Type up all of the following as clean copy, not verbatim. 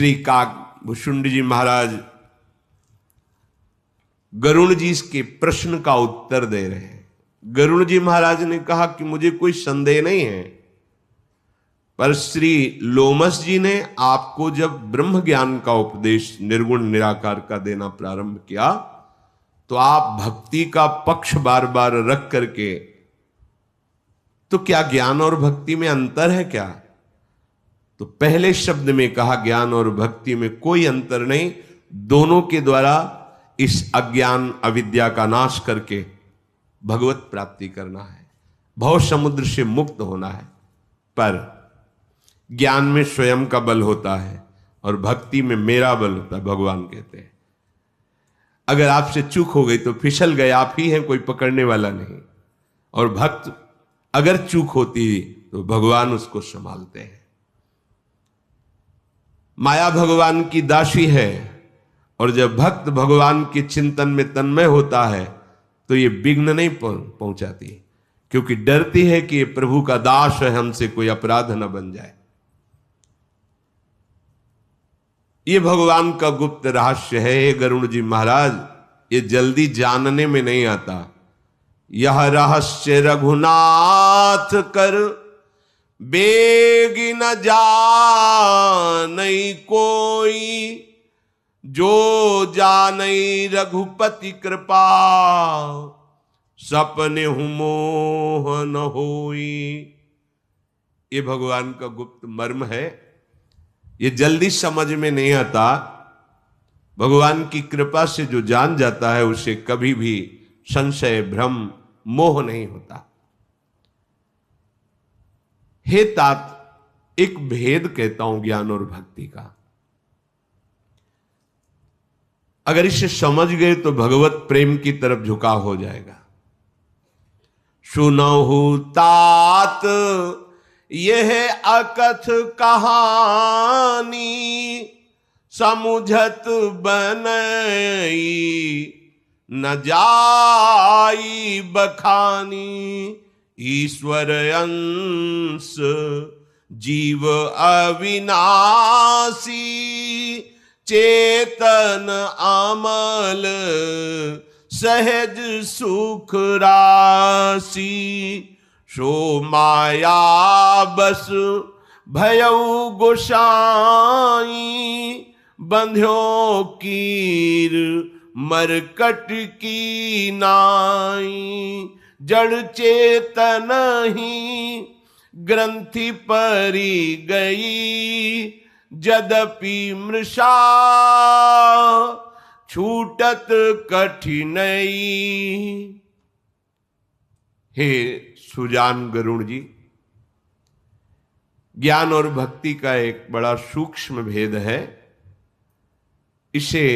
श्री काकभूषुंड जी महाराज गरुण जी के प्रश्न का उत्तर दे रहे हैं। गरुण जी महाराज ने कहा कि मुझे कोई संदेह नहीं है, पर श्री लोमस जी ने आपको जब ब्रह्म ज्ञान का उपदेश निर्गुण निराकार का देना प्रारंभ किया तो आप भक्ति का पक्ष बार बार रख करके, तो क्या ज्ञान और भक्ति में अंतर है क्या? तो पहले शब्द में कहा ज्ञान और भक्ति में कोई अंतर नहीं, दोनों के द्वारा इस अज्ञान अविद्या का नाश करके भगवत प्राप्ति करना है, भव समुद्र से मुक्त होना है। पर ज्ञान में स्वयं का बल होता है और भक्ति में मेरा बल होता है। भगवान कहते हैं अगर आपसे चूक हो गई तो फिसल गए, आप ही हैं, कोई पकड़ने वाला नहीं। और भक्त अगर चूक होती तो भगवान उसको संभालते हैं। माया भगवान की दासी है, और जब भक्त भगवान के चिंतन में तन्मय होता है तो ये विघ्न नहीं पहुंचाती, क्योंकि डरती है कि ये प्रभु का दास है, हमसे कोई अपराध न बन जाए। ये भगवान का गुप्त रहस्य है गरुण जी महाराज, ये जल्दी जानने में नहीं आता। यह रहस्य रघुनाथ कर बेगी न जानई कोई, जो जानई रघुपति कृपा सपने हूं मोह न होई। ये भगवान का गुप्त मर्म है, ये जल्दी समझ में नहीं आता। भगवान की कृपा से जो जान जाता है उसे कभी भी संशय भ्रम मोह नहीं होता। हे तात, एक भेद कहता हूं ज्ञान और भक्ति का, अगर इसे समझ गए तो भगवत प्रेम की तरफ झुकाव हो जाएगा। सुनहु तात यह अकथ कहानी, समुझत बनई न जाई बखानी। ईश्वर अंश जीव अविनाशी, चेतन अमल सहज सुख राशि। सो माया बस भयउ गोसाई, बंध्यो कीर मरकट की नाई। जड़ चेतन ही ग्रंथि परी गई, यद्यपि मृषा छूटत कठिनई। हे सुजान गरुण जी, ज्ञान और भक्ति का एक बड़ा सूक्ष्म भेद है। इसे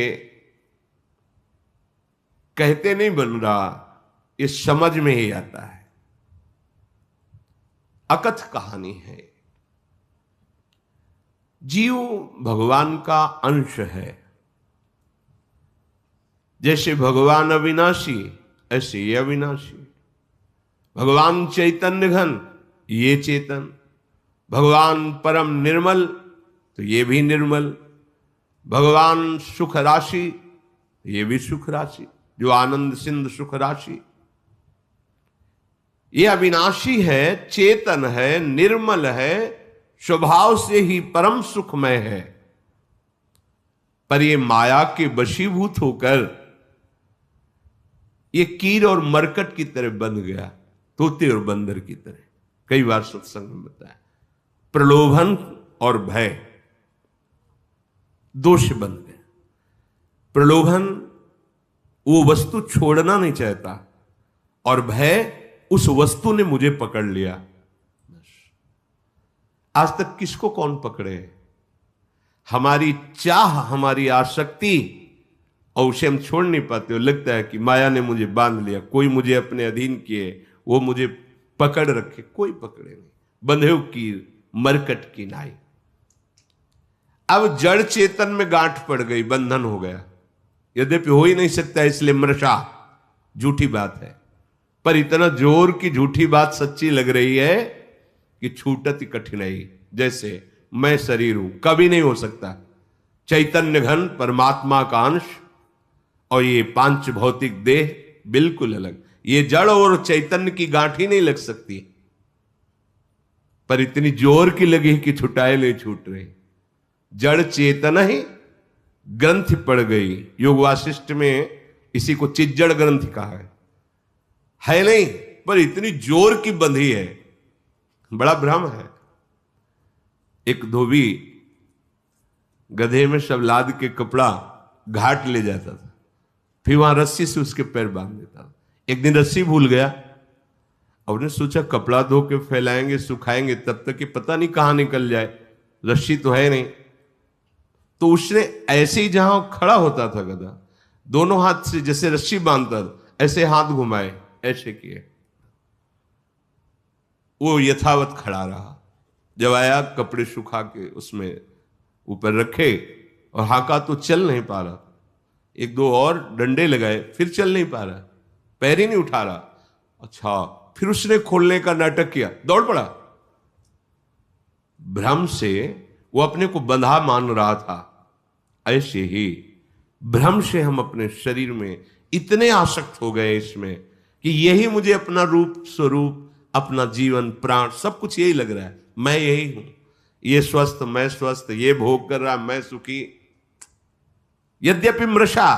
कहते नहीं बन रहा, ये समझ में ही आता है। अकथ कहानी है। जीव भगवान का अंश है। जैसे भगवान अविनाशी ऐसे ये अविनाशी। भगवान चैतन्य घन, ये चेतन। भगवान परम निर्मल, तो ये भी निर्मल। भगवान सुख राशि, ये भी सुख राशि, जो आनंद सिंधु सुख राशि। ये अविनाशी है, चेतन है, निर्मल है, स्वभाव से ही परम सुखमय है। पर ये माया के वशीभूत होकर ये कीर और मरकट की तरह बंध गया, तोते और बंदर की तरह। कई बार सत्संग में बताया, प्रलोभन और भय दो से बंध गए। प्रलोभन वो वस्तु छोड़ना नहीं चाहता, और भय उस वस्तु ने मुझे पकड़ लिया। आज तक किसको कौन पकड़े? हमारी चाह, हमारी आसक्ति, और उसे हम छोड़ नहीं पाते हो। लगता है कि माया ने मुझे बांध लिया, कोई मुझे अपने अधीन किए, वो मुझे पकड़ रखे। कोई पकड़े नहीं, बंधे की मरकट की नाई। अब जड़ चेतन में गांठ पड़ गई, बंधन हो गया। यद्यपि हो ही नहीं सकता, इसलिए मृषा झूठी बात है। पर इतना जोर की झूठी बात सच्ची लग रही है कि छूटत कठिनाई। जैसे मैं शरीर हूं, कभी नहीं हो सकता। चैतन्य घन परमात्मा का अंश और ये पांच भौतिक देह बिल्कुल अलग। ये जड़ और चैतन्य की गांठ ही नहीं लग सकती, पर इतनी जोर की लगी कि छुटाए नहीं छूट रही। जड़ चेतना ही ग्रंथि पड़ गई। योग वासिष्ठ में इसी को चिज्जड़ ग्रंथि कहा है नहीं, पर इतनी जोर की बंधी है, बड़ा भ्रम है। एक धोबी गधे में सब लाद के कपड़ा घाट ले जाता था, फिर वहां रस्सी से उसके पैर बांध देता था। एक दिन रस्सी भूल गया और उसने सोचा कपड़ा धो के फैलाएंगे सुखाएंगे तब तक कि पता नहीं कहां निकल जाए, रस्सी तो है नहीं। तो उसने ऐसे ही जहां खड़ा होता था गधा, दोनों हाथ से जैसे रस्सी बांधता था ऐसे हाथ घुमाए, ऐसे किए, वो यथावत खड़ा रहा। जब आया कपड़े सुखा के उसमें ऊपर रखे और हाका तो चल नहीं पा रहा। एक दो और डंडे लगाए, फिर चल नहीं पा रहा, पैर ही नहीं उठा रहा। अच्छा, फिर उसने खोलने का नाटक किया, दौड़ पड़ा। भ्रम से वो अपने को बंधा मान रहा था। ऐसे ही भ्रम से हम अपने शरीर में इतने आसक्त हो गए इसमें कि यही मुझे अपना रूप स्वरूप, अपना जीवन प्राण सब कुछ यही लग रहा है, मैं यही हूं, ये स्वस्थ मैं स्वस्थ, ये भोग कर रहा मैं सुखी। यद्यपि मृषा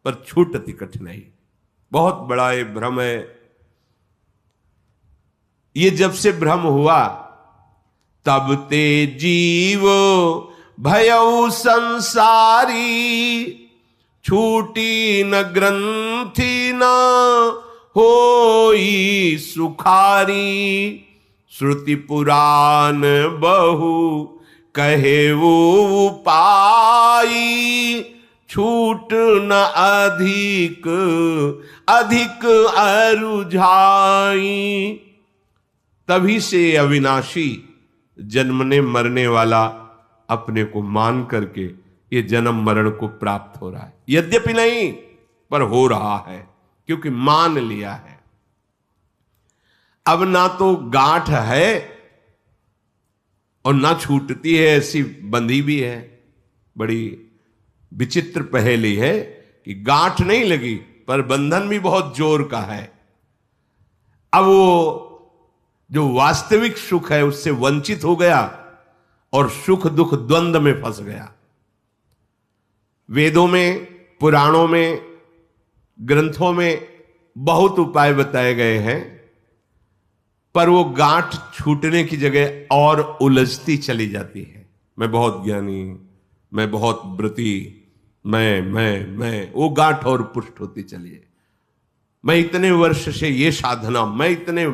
पर छूटती कठिनाई। बहुत बड़ा ये भ्रम है। ये जब से भ्रम हुआ तब ते जीव भयउ संसारी, छूटी न ग्रंथि न होई सुखारी। श्रुति पुराण बहु कहे वो पाई, छूट न अधिक अधिक अरुझाई। तभी से अविनाशी जन्मने मरने वाला अपने को मान करके ये जन्म मरण को प्राप्त हो रहा है। यद्यपि नहीं, पर हो रहा है, क्योंकि मान लिया है। अब ना तो गांठ है और ना छूटती है, ऐसी बंधी भी है। बड़ी विचित्र पहेली है कि गांठ नहीं लगी पर बंधन भी बहुत जोर का है। अब वो जो वास्तविक सुख है उससे वंचित हो गया और सुख दुख द्वंद्व में फंस गया। वेदों में, पुराणों में, ग्रंथों में बहुत उपाय बताए गए हैं, पर वो गांठ छूटने की जगह और उलझती चली जाती है। मैं बहुत ज्ञानी, मैं बहुत व्रती, मैं वो गांठ और पुष्ट होती चली है। मैं इतने वर्ष से ये साधना, मैं इतने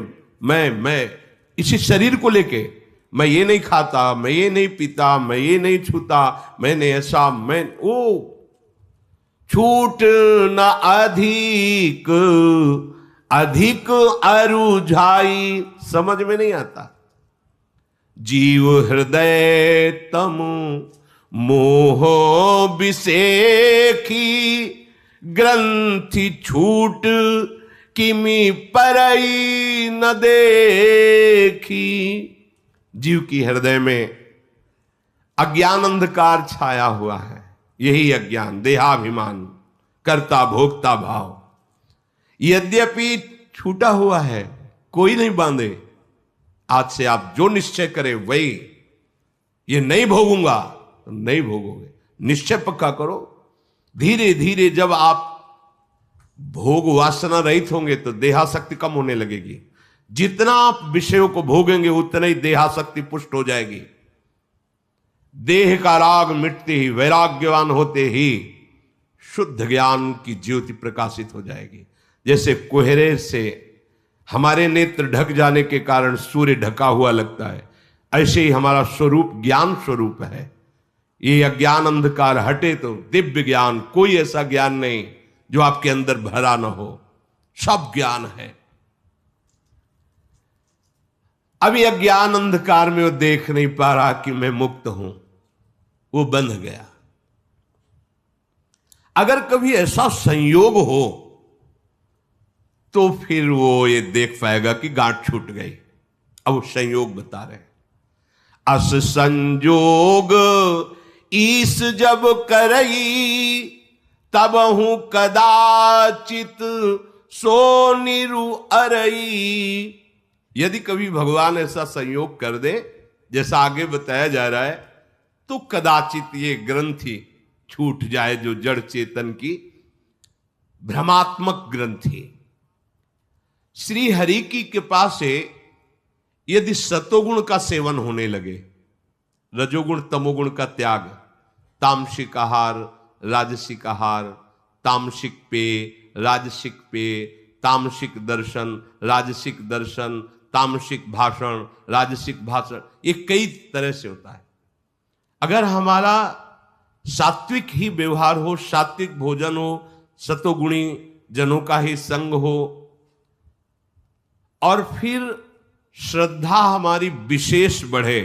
मैं इसी शरीर को लेके, मैं ये नहीं खाता, मैं ये नहीं पीता, मैं ये नहीं छूता, मैंने ऐसा, मैं वो छूट न अधिक अधिक अरुझाई। समझ में नहीं आता। जीव हृदय तम मोह विसेखी, ग्रंथि छूट किमी परई न देखी। जीव की हृदय में अज्ञान अंधकार छाया हुआ है। यही अज्ञान, देहाभिमान, कर्ता भोक्ता भाव। यद्यपि छूटा हुआ है, कोई नहीं बांधे। आज से आप जो निश्चय करें वही, ये नहीं भोगूंगा तो नहीं भोगोगे। निश्चय पक्का करो। धीरे धीरे जब आप भोग वासना रहित होंगे तो देहाशक्ति कम होने लगेगी। जितना आप विषयों को भोगेंगे उतना ही देहाशक्ति पुष्ट हो जाएगी। देह का राग मिटते ही, वैराग्यवान होते ही शुद्ध ज्ञान की ज्योति प्रकाशित हो जाएगी। जैसे कोहरे से हमारे नेत्र ढक जाने के कारण सूर्य ढका हुआ लगता है, ऐसे ही हमारा स्वरूप ज्ञान स्वरूप है। ये अज्ञान अंधकार हटे तो दिव्य ज्ञान, कोई ऐसा ज्ञान नहीं जो आपके अंदर भरा ना हो, सब ज्ञान है। अभी अज्ञान अंधकार में वो देख नहीं पा रहा कि मैं मुक्त हूं, वो बंध गया। अगर कभी ऐसा संयोग हो तो फिर वो ये देख पाएगा कि गांठ छूट गई। अब वो संयोग बता रहे हैं। अस संजोग ईस जब करई तब हूं कदाचित सो निरु अरई। यदि कभी भगवान ऐसा संयोग कर दे जैसा आगे बताया जा रहा है, तो कदाचित ये ग्रंथि छूट जाए, जो जड़ चेतन की भ्रमात्मक ग्रंथि। श्री हरि की कृपा से यदि सतोगुण का सेवन होने लगे, रजोगुण तमोगुण का त्याग, तामसिक आहार, राजसिक आहार, तामसिक पेय, राजसिक पेय, तामसिक दर्शन, राजसिक दर्शन, तामसिक भाषण, राजसिक भाषण, ये कई तरह से होता है। अगर हमारा सात्विक ही व्यवहार हो, सात्विक भोजन हो, सतोगुणी जनों का ही संग हो, और फिर श्रद्धा हमारी विशेष बढ़े,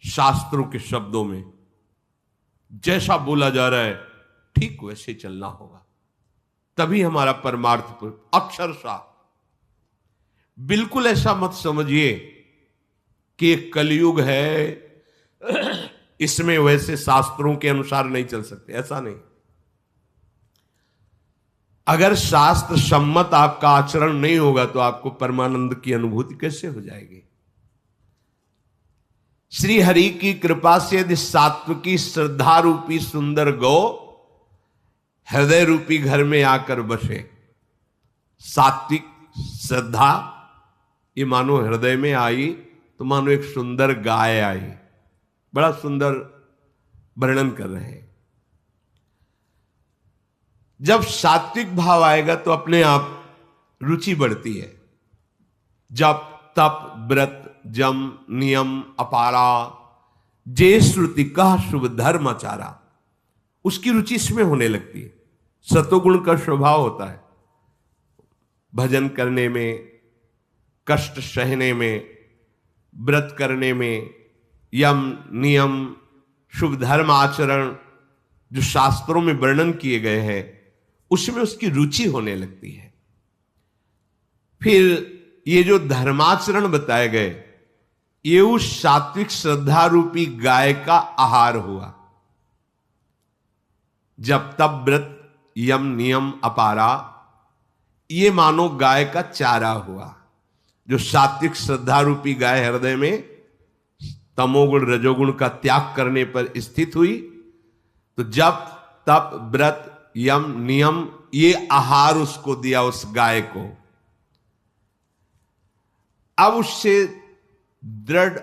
शास्त्रों के शब्दों में जैसा बोला जा रहा है ठीक वैसे चलना होगा, तभी हमारा परमार्थ अक्षरशः। बिल्कुल ऐसा मत समझिए कि एक कलयुग है इसमें वैसे शास्त्रों के अनुसार नहीं चल सकते, ऐसा नहीं। अगर शास्त्र सम्मत आपका आचरण नहीं होगा तो आपको परमानंद की अनुभूति कैसे हो जाएगी। श्री हरि की कृपा से यदि सात्विकी श्रद्धा रूपी सुंदर गौ हृदय रूपी घर में आकर बसे, सात्विक श्रद्धा ये मानो हृदय में आई तो मानो एक सुंदर गाय आई। बड़ा सुंदर वर्णन कर रहे हैं। जब सात्विक भाव आएगा तो अपने आप रुचि बढ़ती है। जप तप व्रत जम नियम अपारा जे श्रुति कह शुभ धर्म आचारा, उसकी रुचि इसमें होने लगती है। सतोगुण का स्वभाव होता है भजन करने में, कष्ट सहने में, व्रत करने में, यम नियम शुभ धर्म आचरण जो शास्त्रों में वर्णन किए गए हैं उसमें उसकी रुचि होने लगती है। फिर ये जो धर्माचरण बताए गए ये उस सात्विक श्रद्धा रूपी गाय का आहार हुआ। जब तब व्रत यम नियम अपारा ये मानो गाय का चारा हुआ। जो सात्विक श्रद्धा रूपी गाय हृदय में तमोगुण रजोगुण का त्याग करने पर स्थित हुई तो जब तप व्रत यम नियम ये आहार उसको दिया, उस गाय को। अब उससे दृढ़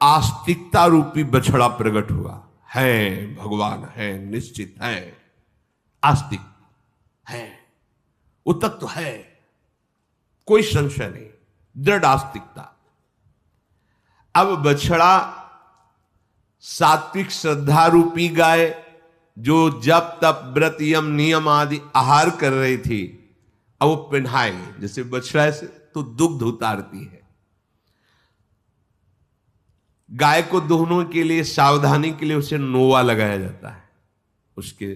आस्तिकता रूपी बछड़ा प्रकट हुआ। है भगवान है, निश्चित है, आस्तिक है, वो तत्व है, कोई संशय नहीं, दृढ़ आस्तिकता। अब बछड़ा सात्विक श्रद्धा रूपी गाय जो जब तप व्रत यम नियम आदि आहार कर रही थी, अब वो पिन्हाए जैसे बछड़ा से तो दुग्ध उतारती है। गाय को दोहनों के लिए सावधानी के लिए उसे नोवा लगाया जाता है, उसके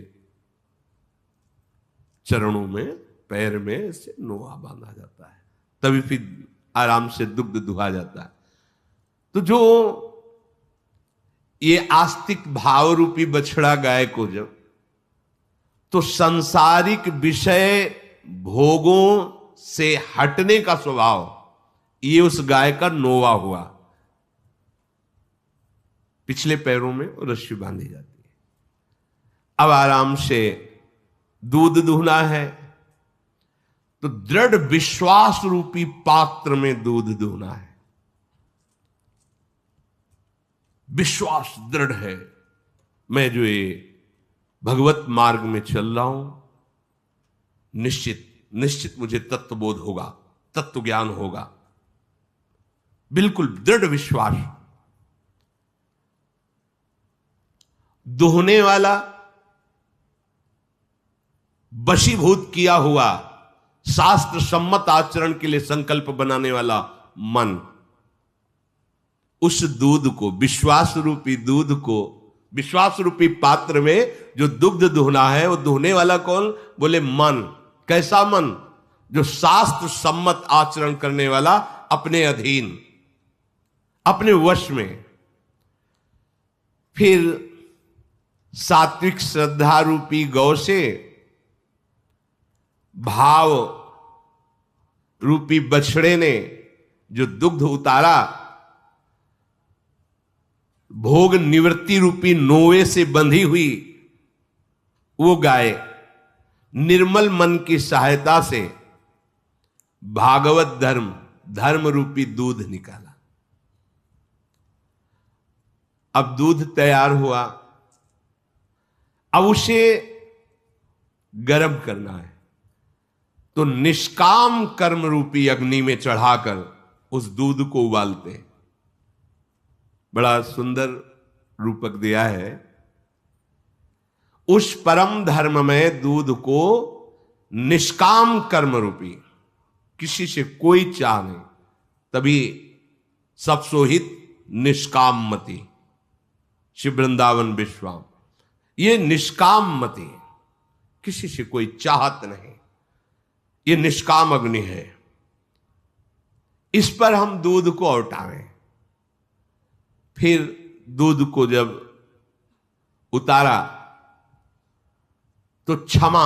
चरणों में पैर में इसे नोवा बांधा जाता है, तभी फिर आराम से दुग्ध दुहा जाता है। तो जो ये आस्तिक भाव रूपी बछड़ा गाय को जब तो संसारिक विषय भोगों से हटने का स्वभाव ये उस गाय का नोवा हुआ। पिछले पैरों में रस्सी बांधी जाती है। अब आराम से दूध दुहना है तो दृढ़ विश्वास रूपी पात्र में दूध दुहना है। विश्वास दृढ़ है, मैं जो ये भगवत मार्ग में चल रहा हूं, निश्चित मुझे तत्वबोध होगा, तत्व ज्ञान होगा। बिल्कुल दृढ़ विश्वास। दोहने वाला, वशीभूत किया हुआ, शास्त्र सम्मत आचरण के लिए संकल्प बनाने वाला मन, उस दूध को, विश्वास रूपी दूध को, विश्वास रूपी पात्र में जो दुग्ध दुहना है, वो दुहने वाला कौन? बोले मन। कैसा मन? जो शास्त्र सम्मत आचरण करने वाला, अपने अधीन, अपने वश में। फिर सात्विक श्रद्धा रूपी गौ से भाव रूपी बछड़े ने जो दुग्ध उतारा, भोग निवृत्ति रूपी नोवे से बंधी हुई वो गाय निर्मल मन की सहायता से भागवत धर्म रूपी दूध निकाला। अब दूध तैयार हुआ, अब उसे गर्म करना है, तो निष्काम कर्म रूपी अग्नि में चढ़ाकर उस दूध को उबालते हैं। बड़ा सुंदर रूपक दिया है। उस परम धर्म में दूध को निष्काम कर्म रूपी, किसी से कोई चाह नहीं, तभी सब सोहित निष्काम मति, श्री वृंदावन विश्वाम, ये निष्काम मति, किसी से कोई चाहत नहीं, ये निष्काम अग्नि है। इस पर हम दूध को औटाएं। फिर दूध को जब उतारा तो क्षमा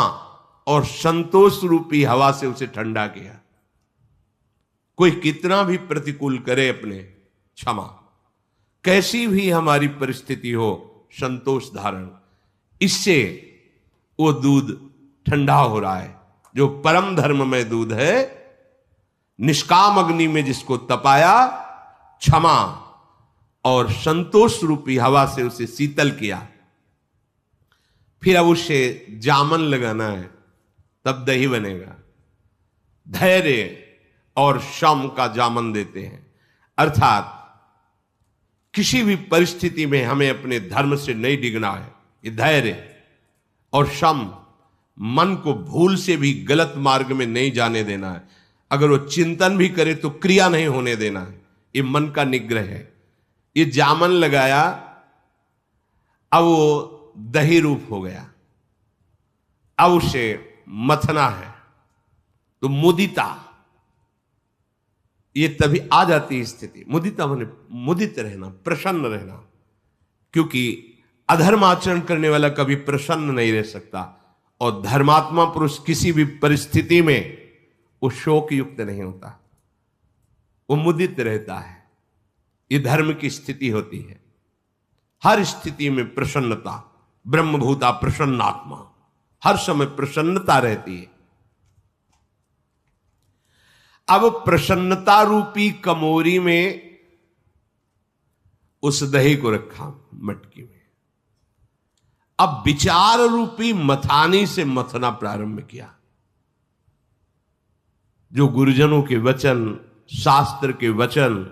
और संतोष रूपी हवा से उसे ठंडा किया। कोई कितना भी प्रतिकूल करे अपने, क्षमा, कैसी भी हमारी परिस्थिति हो, संतोष धारण, इससे वो दूध ठंडा हो रहा है। जो परम धर्म में दूध है, निष्काम अग्नि में जिसको तपाया, क्षमा और संतोष रूपी हवा से उसे शीतल किया। फिर अब उसे जामन लगाना है, तब दही बनेगा। धैर्य और शम का जामन देते हैं, अर्थात किसी भी परिस्थिति में हमें अपने धर्म से नहीं डिगना है। ये धैर्य और शम, मन को भूल से भी गलत मार्ग में नहीं जाने देना है। अगर वो चिंतन भी करे तो क्रिया नहीं होने देना है। ये मन का निग्रह है। ये जामन लगाया, अब वो दही रूप हो गया। अब उसे मथना है, तो मुदिता, ये तभी आ जाती है स्थिति। मुदिता माने मुदित रहना, प्रसन्न रहना, क्योंकि अधर्म आचरण करने वाला कभी प्रसन्न नहीं रह सकता, और धर्मात्मा पुरुष किसी भी परिस्थिति में वो शोक युक्त नहीं होता, वो मुदित रहता है। ये धर्म की स्थिति होती है। हर स्थिति में प्रसन्नता, ब्रह्मभूता प्रसन्नात्मा, हर समय प्रसन्नता रहती है। अब प्रसन्नता रूपी कमोरी में उस दही को रखा मटकी में। अब विचार रूपी मथानी से मथना प्रारंभ किया। जो गुरुजनों के वचन, शास्त्र के वचन,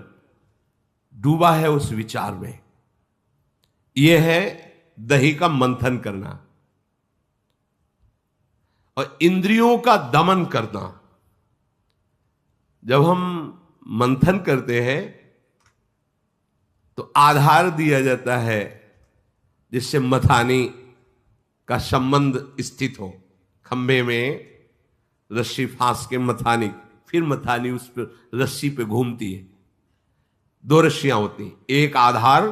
डूबा है उस विचार में। यह है दही का मंथन करना और इंद्रियों का दमन करना। जब हम मंथन करते हैं तो आधार दिया जाता है जिससे मथानी का संबंध स्थित हो। खंभे में रस्सी फांस के मथानी, फिर मथानी उस पर रस्सी पे घूमती है। दो रस्सियां होती, एक आधार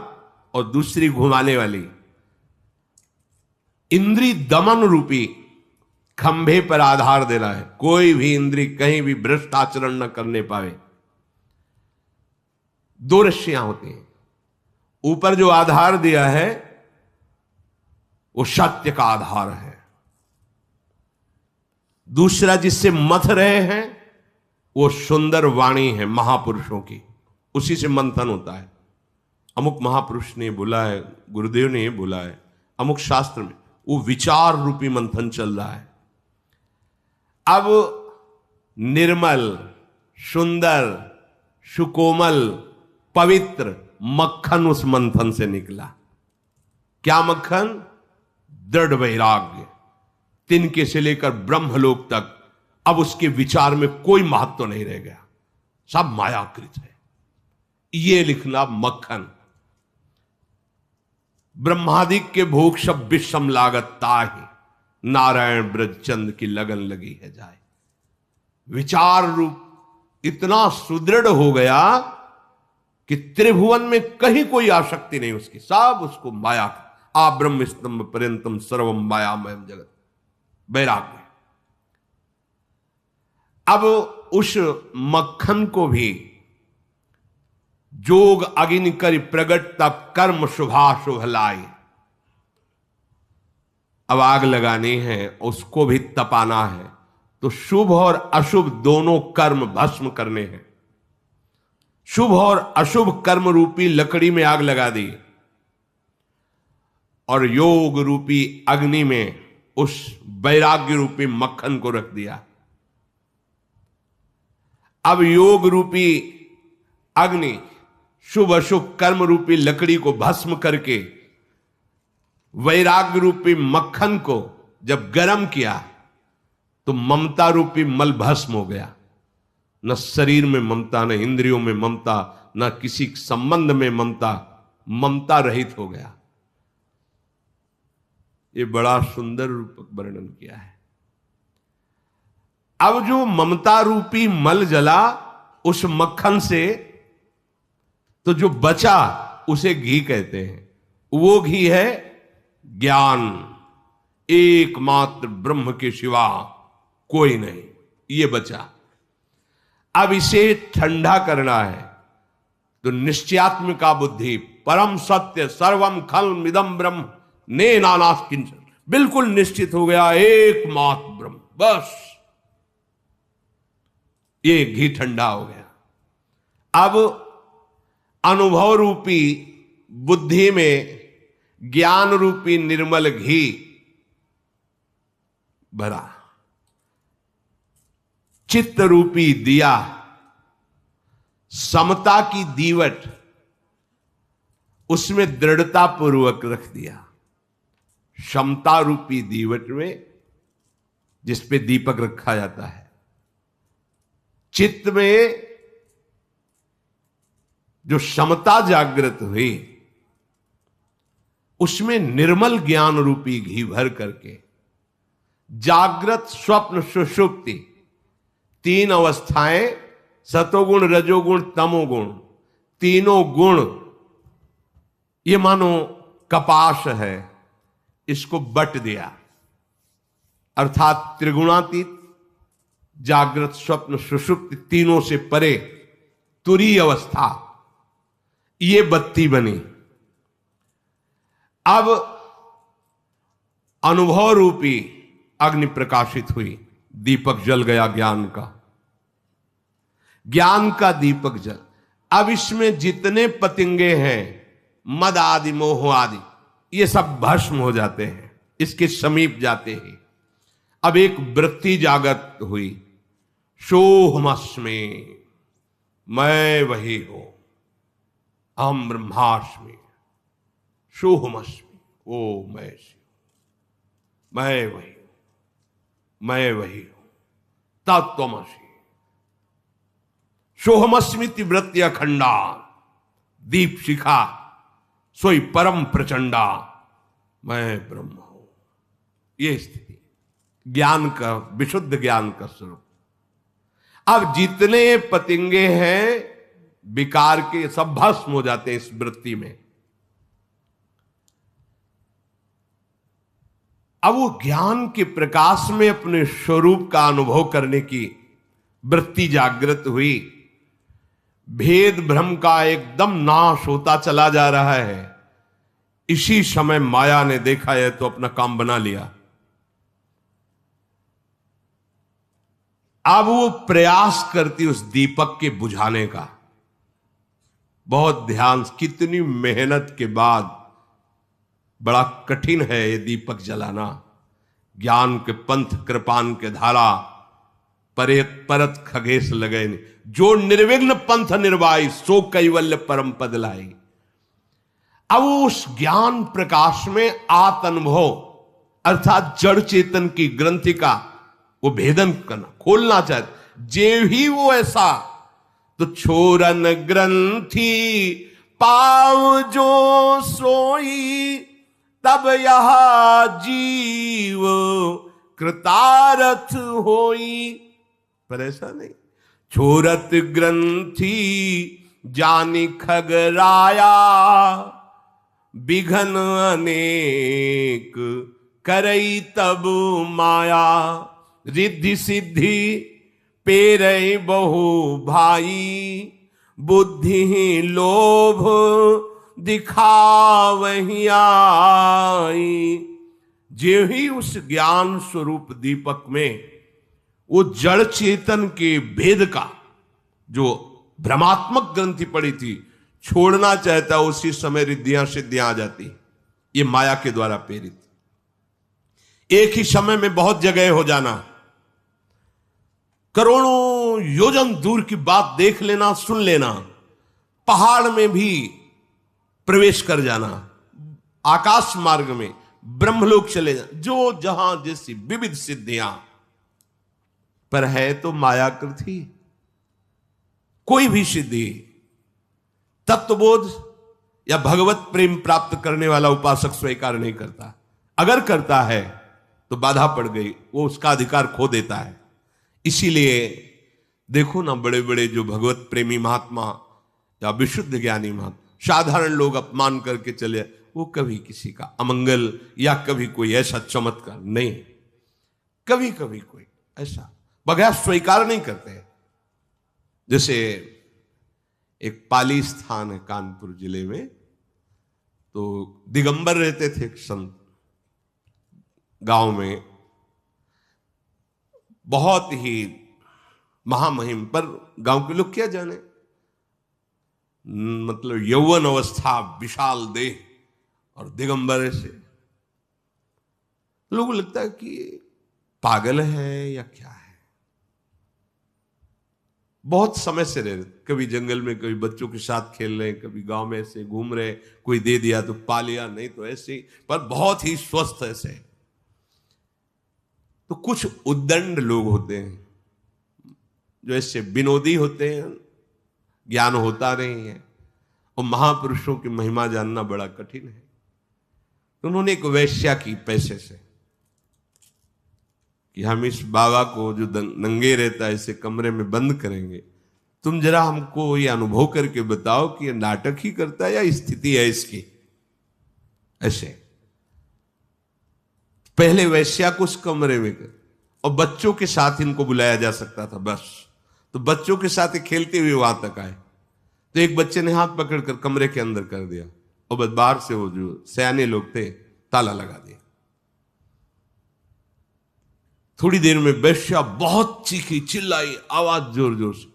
और दूसरी घुमाने वाली। इंद्री दमन रूपी खंभे पर आधार देना है। कोई भी इंद्री कहीं भी भ्रष्ट आचरण न करने पाए। दो रस्सियां होती हैं। ऊपर जो आधार दिया है वो सत्य का आधार है। दूसरा जिससे मथ रहे हैं वो सुंदर वाणी है महापुरुषों की, उसी से मंथन होता है। अमुक महापुरुष ने बोला है, गुरुदेव ने बोला है, अमुक शास्त्र में, वो विचार रूपी मंथन चल रहा है। अब निर्मल, सुंदर, सुकोमल, पवित्र मक्खन उस मंथन से निकला। क्या मक्खन? दृढ़ वैराग्य, तिनके से लेकर ब्रह्मलोक तक। अब उसके विचार में कोई महत्व नहीं रह गया, सब मायाकृत है। ये लिखना मक्खन। ब्रह्मादिक के भोग सब विषम लागत ताहि, नारायण ब्रज चंद की लगन लगी है जाए। विचार रूप इतना सुदृढ़ हो गया कि त्रिभुवन में कहीं कोई आसक्ति नहीं उसकी, सब उसको माया, आ ब्रह्म स्तंभ पर्यंतम सर्वम मायामयम जगत, वैराग्य। अब उस मक्खन को भी जोग अग्नि कर प्रगट तप कर्म शुभाशुभ लाई, अब आग लगानी है, उसको भी तपाना है, तो शुभ और अशुभ दोनों कर्म भस्म करने हैं। शुभ और अशुभ कर्म रूपी लकड़ी में आग लगा दी और योग रूपी अग्नि में उस वैराग्य रूपी मक्खन को रख दिया। अब योग रूपी अग्नि शुभ अशुभ कर्म रूपी लकड़ी को भस्म करके वैराग्य रूपी मक्खन को जब गर्म किया तो ममता रूपी मल भस्म हो गया। न शरीर में ममता, न इंद्रियों में ममता, न किसी संबंध में ममता, ममता रहित हो गया। ये बड़ा सुंदर रूपक वर्णन किया है। अब जो ममता रूपी मल जला उस मक्खन से, तो जो बचा उसे घी कहते हैं। वो घी है ज्ञान, एकमात्र ब्रह्म के सिवा कोई नहीं, ये बचा। अब इसे ठंडा करना है तो निश्चयात्मिका बुद्धि, परम सत्य सर्वम खल्म इदम ब्रह्म ने नानास किंचन, बिल्कुल निश्चित हो गया एकमात्र ब्रह्म, बस ये घी ठंडा हो गया। अब अनुभव रूपी बुद्धि में ज्ञान रूपी निर्मल घी भरा, चित्त रूपी दिया, समता की दीवट उसमें दृढ़ता पूर्वक रख दिया। समता रूपी दीवट में जिस पे दीपक रखा जाता है, चित्त में जो समता जागृत हुई उसमें निर्मल ज्ञान रूपी घी भर करके जागृत स्वप्न सुषुप्ति तीन अवस्थाएं, सतोगुण रजोगुण तमोगुण, तीनों गुण ये मानो कपाश है, इसको बट दिया। अर्थात त्रिगुणातीत जागृत स्वप्न सुषुप्ति तीनों से परे तुरीय अवस्था, ये बत्ती बनी। अब अनुभव रूपी अग्नि प्रकाशित हुई, दीपक जल गया ज्ञान का, ज्ञान का दीपक जल। अब इसमें जितने पतिंगे हैं, मद आदि मोह आदि, ये सब भस्म हो जाते हैं, इसके समीप जाते हैं। अब एक वृत्ति जागृत हुई, सोहमस्मि, मैं वही हूं, अहम ब्रह्मास्मि, सोहमस्मि, ओ मैं वही हूं, मैं वही हूं, तत्त्वमसि। सोहमस्मिति वृत्ति अखंडा, दीप शिखा सोई परम प्रचंडा, मैं ब्रह्म हूं। ये स्थिति ज्ञान का, विशुद्ध ज्ञान का स्वरूप। अब जितने पतिंगे हैं विकार के, सब भस्म हो जाते हैं इस वृत्ति में। अब वो ज्ञान के प्रकाश में अपने स्वरूप का अनुभव करने की वृत्ति जागृत हुई। भेद भ्रम का एकदम नाश होता चला जा रहा है। इसी समय माया ने देखा है तो अपना काम बना लिया। अब वो प्रयास करती उस दीपक के बुझाने का, बहुत ध्यान, कितनी मेहनत के बाद। बड़ा कठिन है ये दीपक जलाना। ज्ञान के पंथ कृपान के धारा परत खगेश लगे, जो निर्विघ्न पंथ निर्वाई, सो कैवल्य परम पद लाई। अब उस ज्ञान प्रकाश में आत्मनुभव अर्थात जड़ चेतन की ग्रंथि का वो भेदन करना, खोलना चाहते। जे ही वो ऐसा तो छोरन ग्रंथि पाव जो सोई, तब यह जीव कृतारथ होई। पर ऐसा नहीं, छोरत ग्रंथि जानी खगराया, बिघन अनेक करई तब माया, रिद्धि सिद्धि पेरई बहु भाई, बुद्धि लोभ दिखावही आई। जे ही उस ज्ञान स्वरूप दीपक में वो जड़ चेतन के भेद का जो भ्रमात्मक ग्रंथि पड़ी थी छोड़ना चाहता, उसी समय रिद्धियां सिद्धियां आ जाती। ये माया के द्वारा प्रेरित। एक ही समय में बहुत जगह हो जाना, करोड़ों योजन दूर की बात देख लेना, सुन लेना, पहाड़ में भी प्रवेश कर जाना, आकाश मार्ग में ब्रह्मलोक चले जाना, जो जहां जैसी विविध सिद्धियां, पर है तो मायाकृति। कोई भी सिद्धि तत्वबोध या भगवत प्रेम प्राप्त करने वाला उपासक स्वीकार नहीं करता। अगर करता है तो बाधा पड़ गई, वो उसका अधिकार खो देता है। इसीलिए देखो ना, बड़े बड़े जो भगवत प्रेमी महात्मा या विशुद्ध ज्ञानी महात्मा, साधारण लोग अपमान करके चले, वो कभी किसी का अमंगल या कभी कोई ऐसा चमत्कार नहीं, कभी कभी कोई ऐसा बगैर स्वीकार नहीं करते। जैसे एक पाली स्थान है कानपुर जिले में, तो दिगंबर रहते थे एक संत गांव में, बहुत ही महामहिम, पर गांव के लोग क्या जाने, मतलब यौवन अवस्था, विशाल देह और दिगंबर ऐसे, लोगों को लगता है कि पागल है या क्या है। बहुत समय से रह रहे, कभी जंगल में, कभी बच्चों के साथ खेल रहे, कभी गांव में ऐसे घूम रहे, कोई दे दिया तो पा लिया, नहीं तो ऐसे, पर बहुत ही स्वस्थ ऐसे। तो कुछ उद्दंड लोग होते हैं जो ऐसे विनोदी होते हैं, ज्ञान होता नहीं है, और महापुरुषों की महिमा जानना बड़ा कठिन है। तो उन्होंने एक वैश्या की पैसे से कि हम इस बाबा को जो नंगे रहता है इसे कमरे में बंद करेंगे, तुम जरा हमको ये अनुभव करके बताओ कि ये नाटक ही करता है या स्थिति है इसकी। ऐसे पहले वैश्या को उस कमरे में कर, और बच्चों के साथ इनको बुलाया जा सकता था बस। तो बच्चों के साथ खेलते हुए वहां तक आए, तो एक बच्चे ने हाथ पकड़कर कमरे के अंदर कर दिया, और बस बाहर से वो जो सयाने लोग थे ताला लगा दिया। थोड़ी देर में वैश्या बहुत चीखी, चिल्लाई, आवाज जोर जोर से,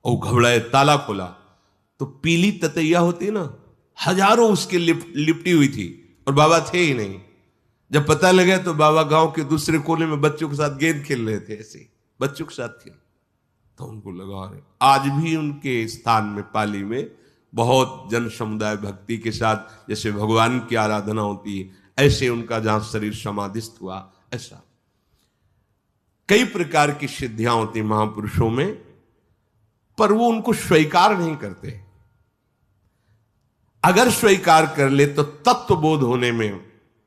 और घबराए, ताला खोला तो पीली ततैया होती ना, हजारों उसके लिपटी हुई थी, और बाबा थे ही नहीं। जब पता लगा तो बाबा गांव के दूसरे कोने में बच्चों के साथ गेंद खेल रहे थे, ऐसे बच्चों के साथ खेल, तो उनको लगा रहे। आज भी उनके स्थान में पाली में बहुत जन समुदाय भक्ति के साथ जैसे भगवान की आराधना होती है, ऐसे उनका जहां शरीर समाधिस्थ हुआ, ऐसा कई प्रकार की सिद्धियां होती महापुरुषों में, पर वो उनको स्वीकार नहीं करते। अगर स्वीकार कर ले तो तत्वबोध होने में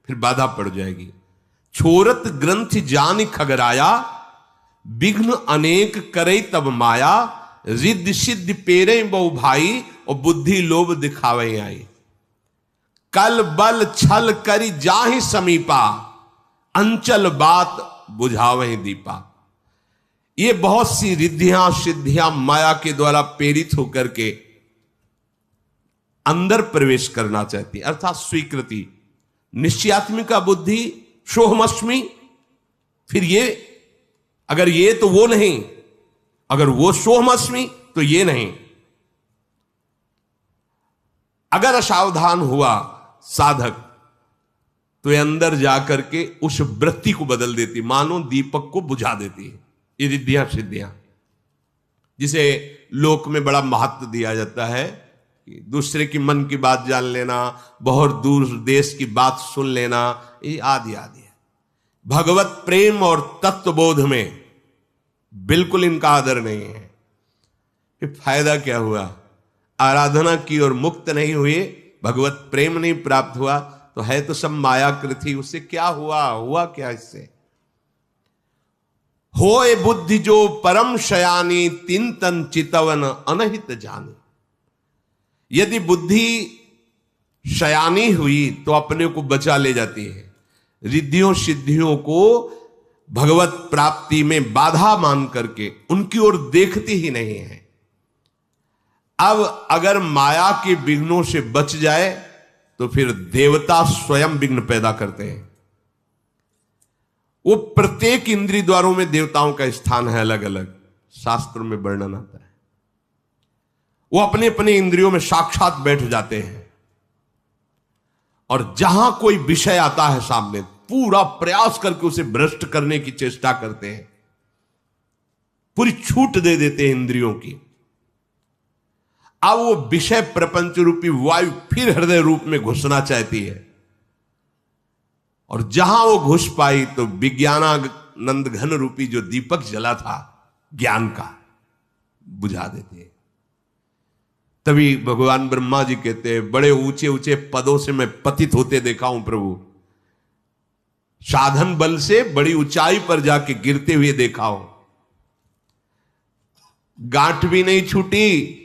फिर बाधा पड़ जाएगी। छोरत ग्रंथ जान खगराया, विघ्न अनेक करे तब माया, रिद्ध सिद्ध पेरे बहु भाई, और बुद्धि लोभ दिखावे आई। कल बल छल करी जाहि समीपा, अंचल बात बुझावे दीपा। ये बहुत सी रिद्धियां सिद्धियां माया के द्वारा प्रेरित होकर के अंदर प्रवेश करना चाहती, अर्थात स्वीकृति, निश्चयात्मिका बुद्धि, सोहमस्मि। फिर ये, अगर ये तो वो नहीं, अगर वो सोहमस्मि तो ये नहीं। अगर असावधान हुआ साधक तो ये अंदर जाकर के उस वृत्ति को बदल देती, मानो दीपक को बुझा देती है। ये रिद्धियां सिद्धियां, जिसे लोक में बड़ा महत्व दिया जाता है, कि दूसरे की मन की बात जान लेना, बहुत दूर देश की बात सुन लेना, ये आदि आदि है। भगवत प्रेम और तत्वबोध में बिल्कुल इनका आदर नहीं है। फिर फायदा क्या हुआ? आराधना की और मुक्त नहीं हुए, भगवत प्रेम नहीं प्राप्त हुआ, तो है तो सब मायाकृति। उससे क्या हुआ? हुआ क्या इससे? होए बुद्धि जो परम शयानी, तिन तन चितवन अनहित जानी। यदि बुद्धि शयानी हुई तो अपने को बचा ले जाती है, रिद्धियों सिद्धियों को भगवत प्राप्ति में बाधा मान करके उनकी ओर देखती ही नहीं है। अब अगर माया के विघ्नों से बच जाए तो फिर देवता स्वयं विघ्न पैदा करते हैं। वो प्रत्येक इंद्रिय द्वारों में देवताओं का स्थान है, अलग अलग शास्त्र में वर्णन आता है। वो अपने अपने इंद्रियों में साक्षात बैठ जाते हैं और जहां कोई विषय आता है सामने, पूरा प्रयास करके उसे भ्रष्ट करने की चेष्टा करते हैं, पूरी छूट दे देते हैं इंद्रियों की। अब वो विषय प्रपंच रूपी वायु फिर हृदय रूप में घुसना चाहती है, और जहां वो घुस पाई तो विज्ञानानंद घन रूपी जो दीपक जला था ज्ञान का, बुझा देते हैं। तभी भगवान ब्रह्मा जी कहते हैं, बड़े ऊंचे ऊंचे पदों से मैं पतित होते देखा हूं प्रभु, साधन बल से बड़ी ऊंचाई पर जाके गिरते हुए देखा हूं, गांठ भी नहीं छूटी,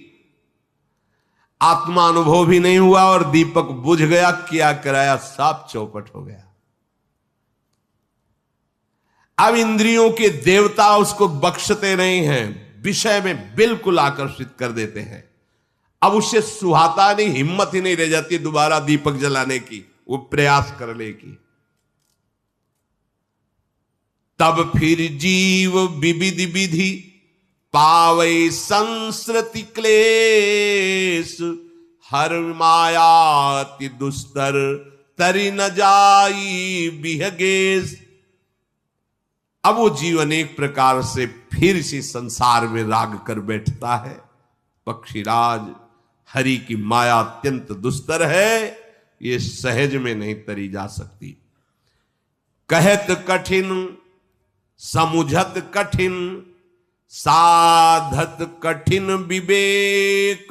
आत्मा अनुभव भी नहीं हुआ और दीपक बुझ गया, क्या कराया, साफ चौपट हो गया। अब इंद्रियों के देवता उसको बख्शते नहीं हैं, विषय में बिल्कुल आकर्षित कर देते हैं। अब उससे सुहाता नहीं, हिम्मत ही नहीं रह जाती दोबारा दीपक जलाने की, वो प्रयास करने की। तब फिर जीव विविधि विधि पावै संस्कृति क्लेश, हर मायाति दुस्तर तरि न जाई बिहगेश। अब वो जीव अनेक प्रकार से फिर इसी संसार में राग कर बैठता है। पक्षीराज, हरि की माया अत्यंत दुस्तर है, ये सहज में नहीं तरी जा सकती। कहत कठिन समुझत कठिन, साधत कठिन विवेक,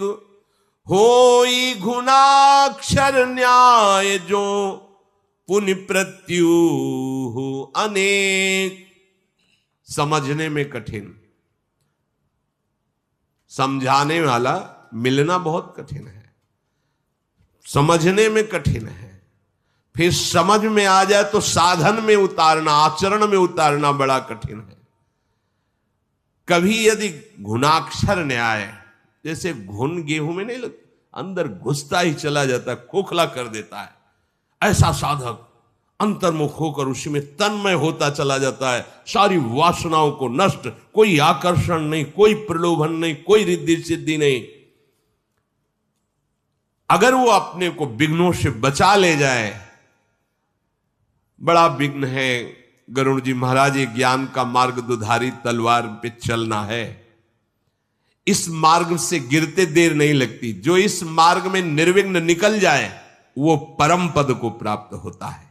होई घुनाक्षर न्याय जो पुण्य प्रत्यु अनेक। समझने में कठिन, समझाने वाला मिलना बहुत कठिन है, समझने में कठिन है, फिर समझ में आ जाए तो साधन में उतारना, आचरण में उतारना बड़ा कठिन है। कभी यदि घुनाक्षर न्याय, जैसे घुन गेहूं में नहीं लगता, अंदर घुसता ही चला जाता है, खोखला कर देता है, ऐसा साधक अंतर्मुख होकर उसी में तन्मय होता चला जाता है, सारी वासनाओं को नष्ट, कोई आकर्षण नहीं, कोई प्रलोभन नहीं, कोई रिद्धि सिद्धि नहीं। अगर वो अपने को विघ्नों से बचा ले जाए, बड़ा विघ्न है गरुड़ जी महाराज, ये ज्ञान का मार्ग दुधारी तलवार पे चलना है। इस मार्ग से गिरते देर नहीं लगती, जो इस मार्ग में निर्विघ्न निकल जाए वो परम पद को प्राप्त होता है।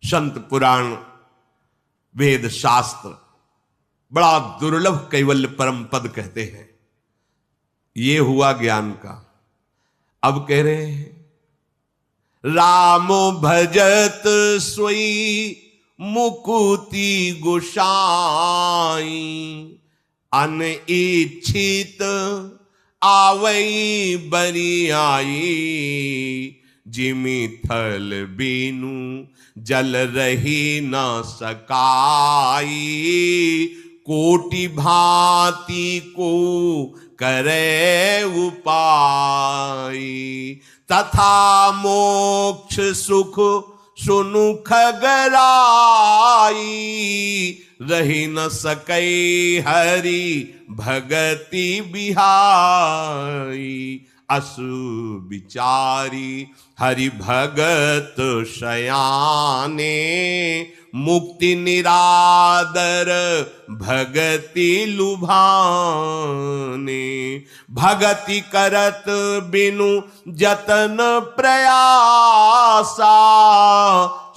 संत पुराण वेद शास्त्र बड़ा दुर्लभ कैवल्य परम पद कहते हैं। ये हुआ ज्ञान का। अब कह रहे हैं, रामो भजत सोई मुकुति गोसाई, अनइच्छित आवई बरियाई, जिमि थल बीनु जल रही न सकाई, कोटि भांति को करे उपाय, तथा मोक्ष सुख सुनु खगराई, रही न सकई हरि भगति बिहाई, असु विचारी हरि भगत शयाने, मुक्ति निरादर भगति लुभाने, भगति करत बिनु जतन प्रयासा,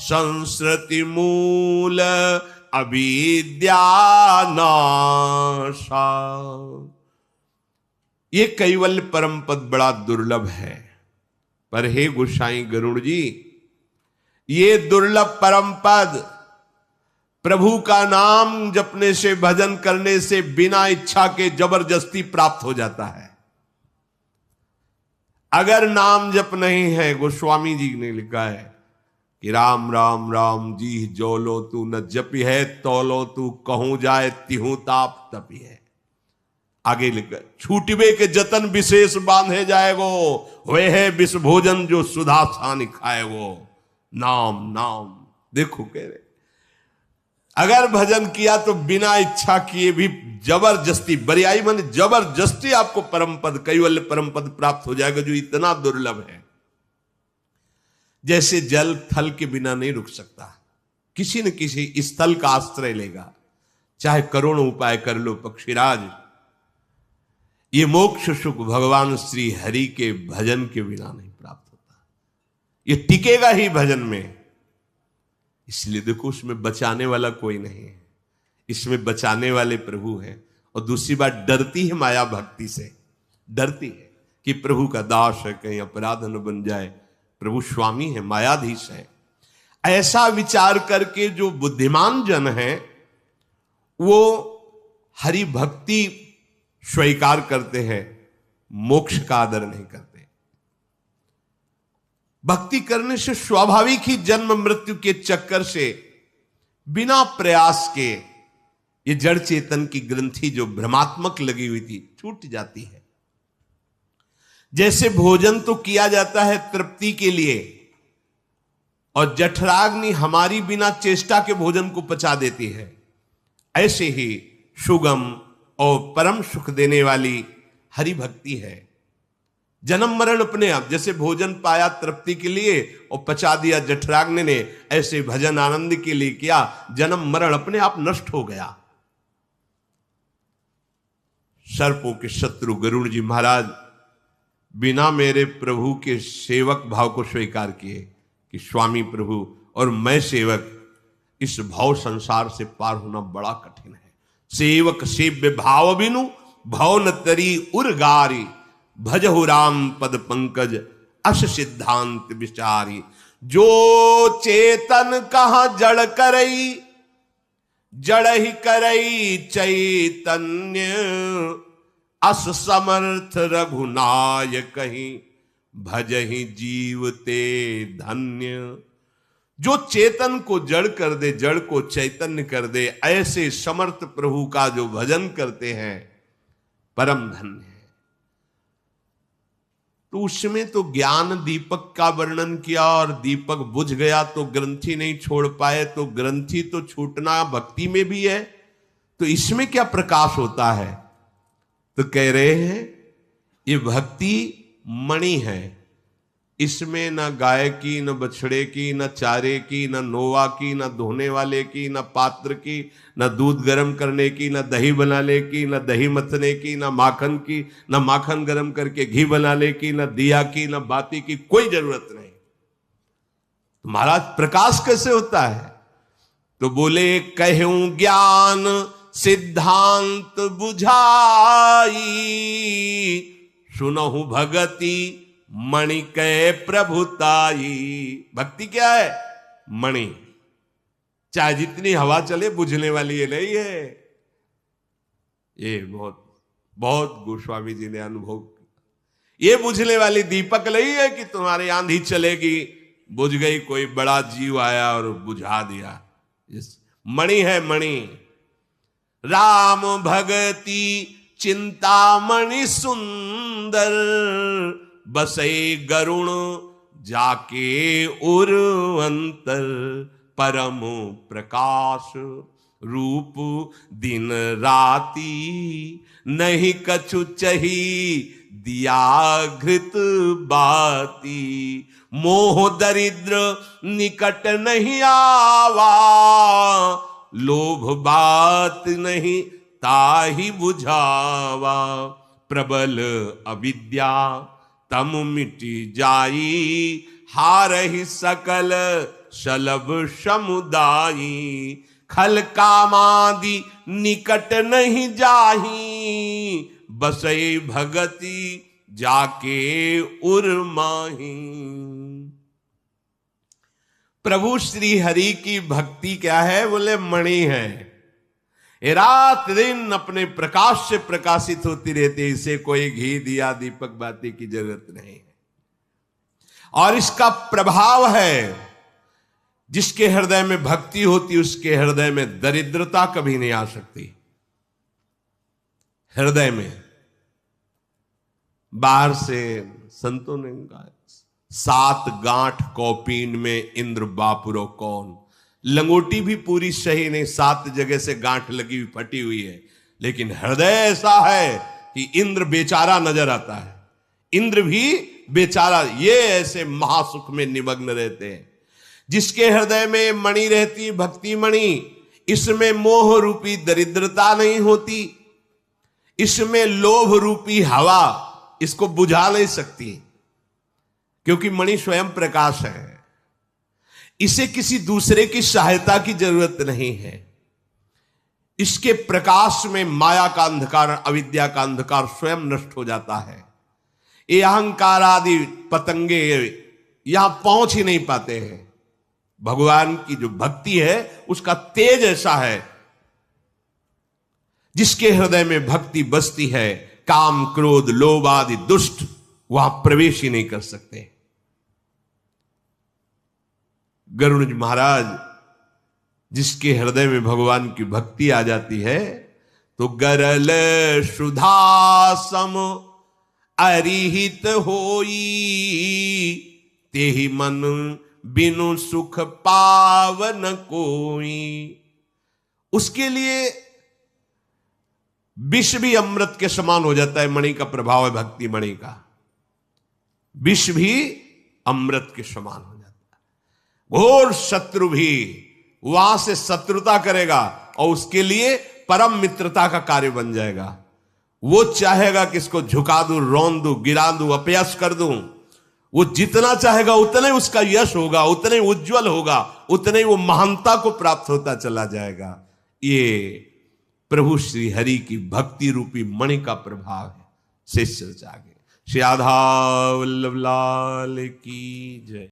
संस्कृति मूल अविद्या नाशा। ये कैवल्य परम पद बड़ा दुर्लभ है, पर हे गोसाई गरुड़ जी, ये दुर्लभ परम पद प्रभु का नाम जपने से, भजन करने से बिना इच्छा के जबरदस्ती प्राप्त हो जाता है। अगर नाम जप नहीं है, गोस्वामी जी ने लिखा है कि राम राम राम जी जोलो तू न जपी है, तोलो तू कहूं जाए तिहू ताप तपी है। आगे लिखा, छूटबे के जतन विशेष बांधे जाएगो, वे है विष भोजन जो सुधा सानी खाएगो। नाम नाम, देखो कह रहे अगर भजन किया तो बिना इच्छा किए भी जबरदस्ती, बरियाई मन जबरदस्ती आपको परम पद, कैवल्य परम पद प्राप्त हो जाएगा, जो इतना दुर्लभ है। जैसे जल थल के बिना नहीं रुक सकता, किसी न किसी स्थल का आश्रय लेगा, चाहे करोड़ों उपाय कर लो पक्षीराज, ये मोक्ष सुख भगवान श्री हरि के भजन के बिना नहीं प्राप्त होता। ये टिकेगा ही भजन में। इसलिए देखो, उसमें बचाने वाला कोई नहीं है, इसमें बचाने वाले प्रभु हैं। और दूसरी बात, डरती है माया भक्ति से, डरती है कि प्रभु का दास है, कहीं अपराध न बन जाए। प्रभु स्वामी है, मायाधीश है। ऐसा विचार करके जो बुद्धिमान जन है वो हरि भक्ति स्वीकार करते हैं, मोक्ष का आदर नहीं करते। भक्ति करने से स्वाभाविक ही जन्म मृत्यु के चक्कर से बिना प्रयास के ये जड़ चेतन की ग्रंथि जो भ्रमात्मक लगी हुई थी छूट जाती है। जैसे भोजन तो किया जाता है तृप्ति के लिए, और जठराग्नि हमारी बिना चेष्टा के भोजन को पचा देती है, ऐसे ही सुगम और परम सुख देने वाली हरि भक्ति है। जन्म मरण अपने आप, जैसे भोजन पाया तृप्ति के लिए और पचा दिया जठराग्नि ने, ऐसे भजन आनंद के लिए किया, जन्म मरण अपने आप नष्ट हो गया। सर्पों के शत्रु गरुड़ जी महाराज बिना मेरे प्रभु के सेवक भाव को स्वीकार किए कि स्वामी प्रभु और मैं सेवक, इस भाव संसार से पार होना बड़ा कठिन है। सेवक सेव्य भाव बिनु भव न तरी उर्गारी, भजहु राम पद पंकज अश सिद्धांत विचारी। जो चेतन कहां जड़ करई, जड़ ही करई चैतन्य, अस समर्थ रघुनाय कहीं, भजहि जीवते धन्य। जो चेतन को जड़ कर दे, जड़ को चैतन्य कर दे, ऐसे समर्थ प्रभु का जो भजन करते हैं परम धन्य है। तो उसमें तो ज्ञान दीपक का वर्णन किया, और दीपक बुझ गया तो ग्रंथि नहीं छोड़ पाए, तो ग्रंथि तो छूटना भक्ति में भी है, तो इसमें क्या प्रकाश होता है? तो कह रहे हैं ये भक्ति मणि है, इसमें न गाय की, न बछड़े की, न चारे की, न नोवा की, न धोने वाले की, न पात्र की, न दूध गर्म करने की, न दही बनाने की, न दही मथने की, न माखन की, न माखन गर्म करके घी बनाने की, न दिया की, न बाती की, कोई जरूरत नहीं। तो महाराज प्रकाश कैसे होता है? तो बोले कहूं ज्ञान सिद्धांत बुझाई, सुनहु भगति मणि कै प्रभुताई। भक्ति क्या है? मणि, चाहे जितनी हवा चले बुझने वाली ये नहीं है। ये बहुत बहुत गोस्वामी जी ने अनुभव किया। ये बुझने वाली दीपक नहीं है कि तुम्हारी आंधी चलेगी, बुझ गई, कोई बड़ा जीव आया और बुझा दिया। मणि है मणि। राम भगति चिंतामणि सुंदर, बसे गरुण जाके उर अंतर, परम प्रकाश रूप दिन राती, नहीं कछु चही दिया घृत बाती। मोह दरिद्र निकट नहीं आवा, लोभ बात नहीं ताहि बुझावा। प्रबल अविद्या तम मिटी जाई, हारहि सकल शलभ समुदायी। खल कामादि निकट नहीं जाही, बसई भगति जाके उर्माही। प्रभु श्री हरि की भक्ति क्या है? बोले मणि है। ये रात दिन अपने प्रकाश से प्रकाशित होती रहती है, इसे कोई घी दिया दीपक बाती की जरूरत नहीं है। और इसका प्रभाव है, जिसके हृदय में भक्ति होती उसके हृदय में दरिद्रता कभी नहीं आ सकती। हृदय में, बाहर से संतों ने कहा 7 गांठ कौपीन में इंद्र बापुरो कौन। लंगोटी भी पूरी सही नहीं, 7 जगह से गांठ लगी हुई फटी हुई है, लेकिन हृदय ऐसा है कि इंद्र बेचारा नजर आता है। इंद्र भी बेचारा, ये ऐसे महासुख में निमग्न रहते हैं। जिसके हृदय में मणि रहती, भक्ति मणि, इसमें मोह रूपी दरिद्रता नहीं होती, इसमें लोभ रूपी हवा इसको बुझा नहीं सकती, क्योंकि मणि स्वयं प्रकाश है। इसे किसी दूसरे की सहायता की जरूरत नहीं है। इसके प्रकाश में माया का अंधकार, अविद्या का अंधकार स्वयं नष्ट हो जाता है। ये अहंकार आदि पतंगे यहां पहुंच ही नहीं पाते हैं। भगवान की जो भक्ति है उसका तेज ऐसा है, जिसके हृदय में भक्ति बसती है, काम क्रोध लोभ आदि दुष्ट वहां प्रवेश ही नहीं कर सकते। गरुड़ जी महाराज, जिसके हृदय में भगवान की भक्ति आ जाती है तो गरल सुधा सम अरिहित होई, तेहि मन बिनु सुख पावन कोई। उसके लिए विष भी अमृत के समान हो जाता है। मणि का प्रभाव है, भक्ति मणि का। विष भी अमृत के समान हो जाता है। घोर शत्रु भी वहां से शत्रुता करेगा और उसके लिए परम मित्रता का कार्य बन जाएगा। वो चाहेगा कि इसको झुका दूं, रौंद दूं, गिरा दूं, अपयश कर दूं। वो जितना चाहेगा उतना ही उसका यश होगा, उतना ही उज्जवल होगा, उतना ही वो महानता को प्राप्त होता चला जाएगा। ये प्रभु श्री हरि की भक्ति रूपी मणि का प्रभाव है। शिष्य जागे। श्री राधा वल्लभ लाल की जय।